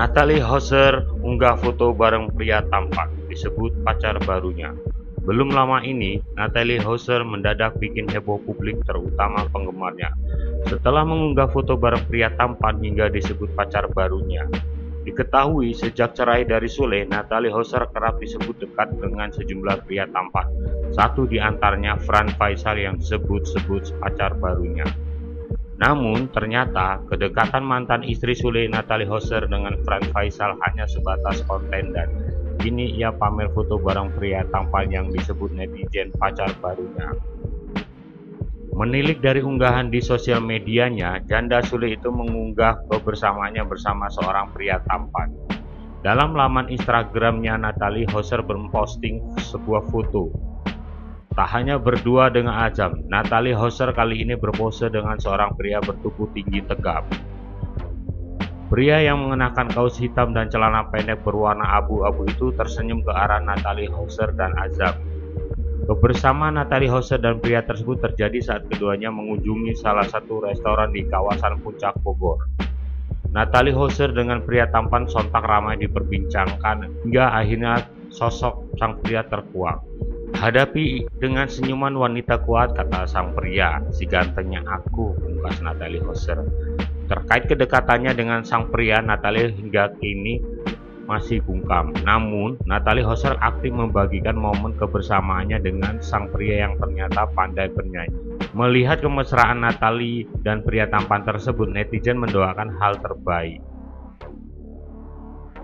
Natalie Hauser unggah foto bareng pria tampan, disebut pacar barunya. Belum lama ini, Natalie Hauser mendadak bikin heboh publik terutama penggemarnya setelah mengunggah foto bareng pria tampan hingga disebut pacar barunya. Diketahui sejak cerai dari Sule, Natalie Hauser kerap disebut dekat dengan sejumlah pria tampan. Satu di antaranya Fran Faisal yang disebut-sebut pacar barunya. Namun, ternyata kedekatan mantan istri Sule, Natalie Hauser dengan Fran Faisal hanya sebatas konten dan kini ia pamer foto bareng pria tampan yang disebut netizen pacar barunya. Menilik dari unggahan di sosial medianya, janda Sule itu mengunggah kebersamaannya bersama seorang pria tampan. Dalam laman Instagramnya, Natalie Hauser memposting sebuah foto. Tak hanya berdua dengan Azam, Natalie Hauser kali ini berpose dengan seorang pria bertubuh tinggi tegap. Pria yang mengenakan kaos hitam dan celana pendek berwarna abu-abu itu tersenyum ke arah Natalie Hauser dan Azam. Kebersamaan Natalie Hauser dan pria tersebut terjadi saat keduanya mengunjungi salah satu restoran di kawasan Puncak Bogor. Natalie Hauser dengan pria tampan sontak ramai diperbincangkan hingga akhirnya sosok sang pria terkuak. "Hadapi dengan senyuman wanita kuat," kata sang pria. "Si gantengnya aku," ungkas Natalie Hauser. Terkait kedekatannya dengan sang pria, Natalie hingga kini masih bungkam. Namun, Natalie Hauser aktif membagikan momen kebersamaannya dengan sang pria yang ternyata pandai bernyanyi. Melihat kemesraan Natalie dan pria tampan tersebut, netizen mendoakan hal terbaik.